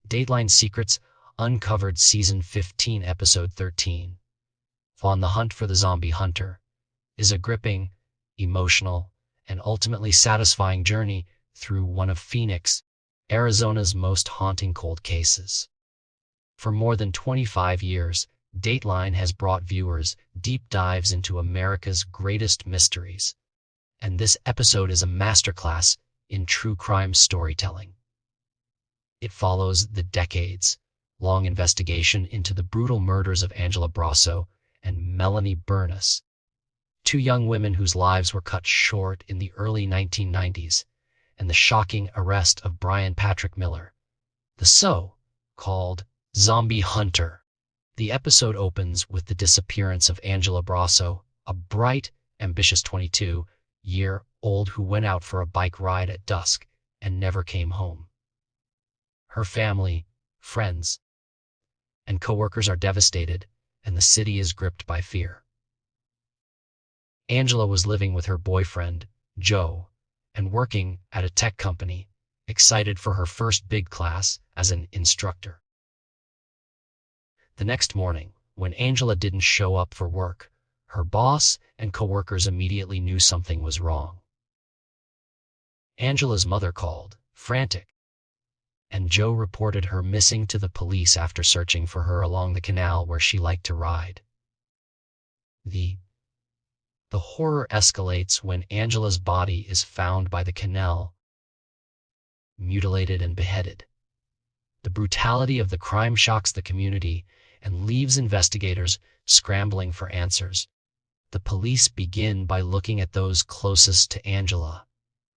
Dateline Secrets Uncovered Season 15, Episode 13. On the Hunt for the Zombie Hunter is a gripping, emotional, and ultimately satisfying journey through one of Phoenix, Arizona's most haunting cold cases. For more than 25 years, Dateline has brought viewers deep dives into America's greatest mysteries, and this episode is a masterclass in true crime storytelling. It follows the decades-long investigation into the brutal murders of Angela Brosso and Melanie Bernas, two young women whose lives were cut short in the early 1990s, and the shocking arrest of Bryan Patrick Miller, the so-called zombie hunter. The episode opens with the disappearance of Angela Brosso, a bright, ambitious 22-year-old who went out for a bike ride at dusk and never came home. Her family, friends, and coworkers are devastated, and the city is gripped by fear. Angela was living with her boyfriend, Joe, and working at a tech company, excited for her first big class as an instructor. The next morning, when Angela didn't show up for work, her boss and coworkers immediately knew something was wrong. Angela's mother called, frantic, and Joe reported her missing to the police after searching for her along the canal where she liked to ride. The horror escalates when Angela's body is found by the canal, mutilated and beheaded. The brutality of the crime shocks the community and leaves investigators scrambling for answers. The police begin by looking at those closest to Angela,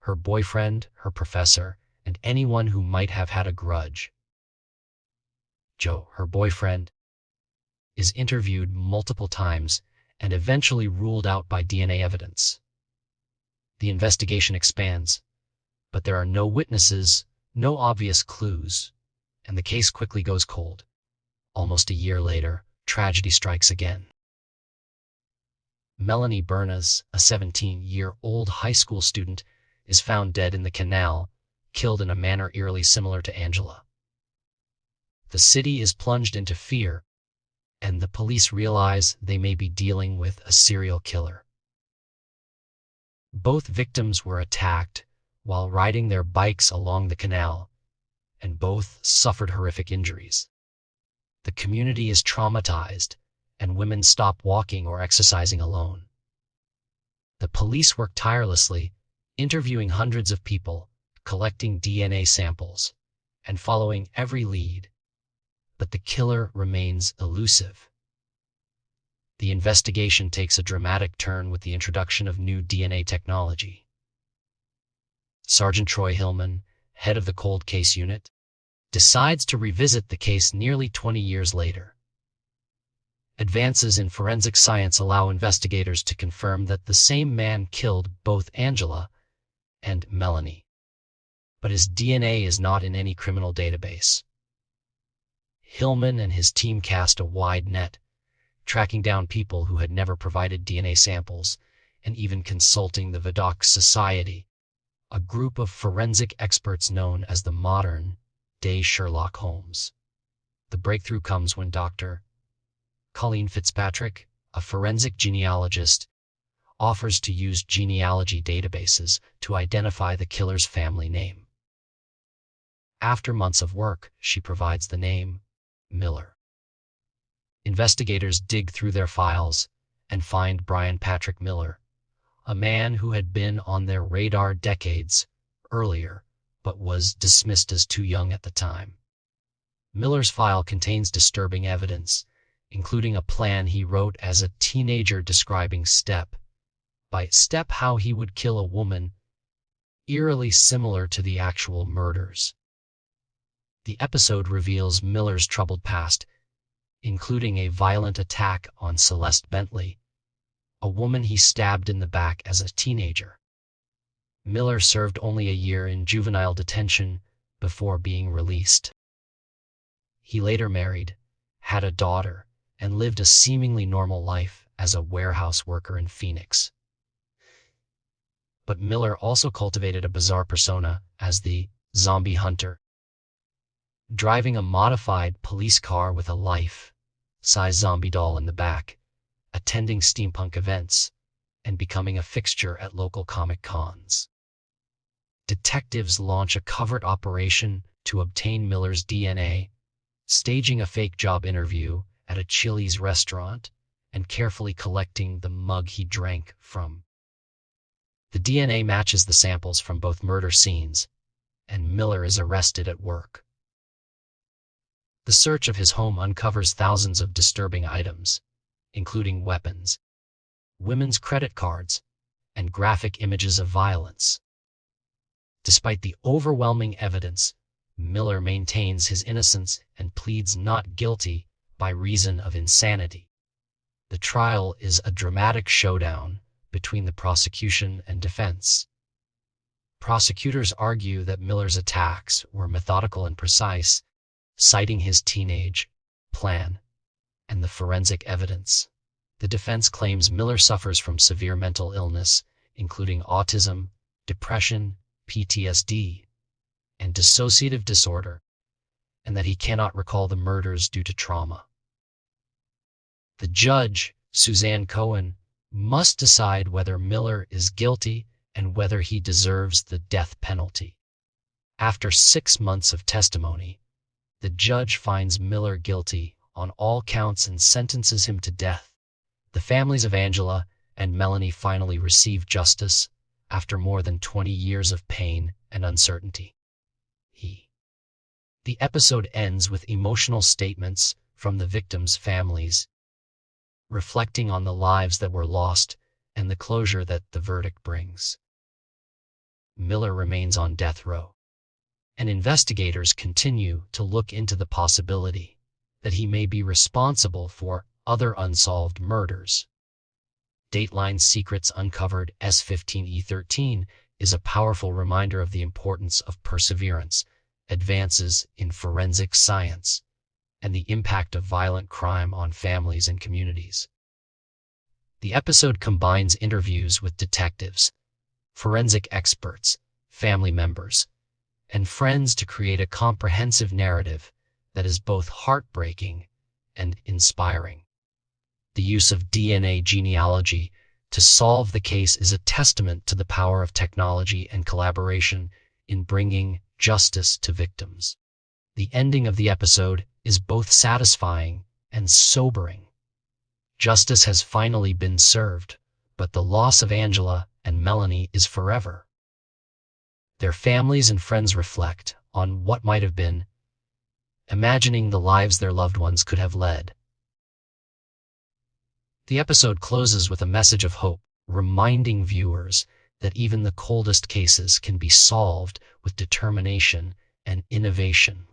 her boyfriend, her professor, and anyone who might have had a grudge. Joe, her boyfriend, is interviewed multiple times and eventually ruled out by DNA evidence. The investigation expands, but there are no witnesses, no obvious clues, and the case quickly goes cold. Almost a year later, tragedy strikes again. Melanie Bernas, a 17-year-old high school student, is found dead in the canal, killed in a manner eerily similar to Angela. The city is plunged into fear, and the police realize they may be dealing with a serial killer. Both victims were attacked while riding their bikes along the canal, and both suffered horrific injuries. The community is traumatized, and women stop walking or exercising alone. The police work tirelessly, interviewing hundreds of people, collecting DNA samples, and following every lead, but the killer remains elusive. The investigation takes a dramatic turn with the introduction of new DNA technology. Sergeant Troy Hillman, head of the Cold Case Unit, decides to revisit the case nearly 20 years later. Advances in forensic science allow investigators to confirm that the same man killed both Angela and Melanie, but his DNA is not in any criminal database. Hillman and his team cast a wide net, tracking down people who had never provided DNA samples and even consulting the Vidocq Society, a group of forensic experts known as the modern-day Sherlock Holmes. The breakthrough comes when Dr. Colleen Fitzpatrick, a forensic genealogist, offers to use genealogy databases to identify the killer's family name. After months of work, she provides the name Miller. Investigators dig through their files and find Bryan Patrick Miller, a man who had been on their radar decades earlier, but was dismissed as too young at the time. Miller's file contains disturbing evidence, including a plan he wrote as a teenager describing step by step how he would kill a woman, eerily similar to the actual murders. The episode reveals Miller's troubled past, including a violent attack on Celeste Bentley, a woman he stabbed in the back as a teenager. Miller served only a year in juvenile detention before being released. He later married, had a daughter, and lived a seemingly normal life as a warehouse worker in Phoenix. But Miller also cultivated a bizarre persona as the zombie hunter. driving a modified police car with a life-size zombie doll in the back, attending steampunk events, and becoming a fixture at local comic cons. Detectives launch a covert operation to obtain Miller's DNA, staging a fake job interview at a Chili's restaurant and carefully collecting the mug he drank from. The DNA matches the samples from both murder scenes, and Miller is arrested at work. The search of his home uncovers thousands of disturbing items, including weapons, women's credit cards, and graphic images of violence. Despite the overwhelming evidence, Miller maintains his innocence and pleads not guilty by reason of insanity. The trial is a dramatic showdown between the prosecution and defense. Prosecutors argue that Miller's attacks were methodical and precise, citing his teenage plan and the forensic evidence. The defense claims Miller suffers from severe mental illness, including autism, depression, PTSD, and dissociative disorder, and that he cannot recall the murders due to trauma. The judge, Suzanne Cohen, must decide whether Miller is guilty and whether he deserves the death penalty. After 6 months of testimony, the judge finds Miller guilty on all counts and sentences him to death. The families of Angela and Melanie finally receive justice after more than 20 years of pain and uncertainty. The episode ends with emotional statements from the victims' families, reflecting on the lives that were lost and the closure that the verdict brings. Miller remains on death row, and investigators continue to look into the possibility that he may be responsible for other unsolved murders. Dateline Secrets Uncovered S15E13 is a powerful reminder of the importance of perseverance, advances in forensic science, and the impact of violent crime on families and communities. The episode combines interviews with detectives, forensic experts, family members, and friends to create a comprehensive narrative that is both heartbreaking and inspiring. The use of DNA genealogy to solve the case is a testament to the power of technology and collaboration in bringing justice to victims. The ending of the episode is both satisfying and sobering. Justice has finally been served, but the loss of Angela and Melanie is forever. Their families and friends reflect on what might have been, imagining the lives their loved ones could have led. The episode closes with a message of hope, reminding viewers that even the coldest cases can be solved with determination and innovation.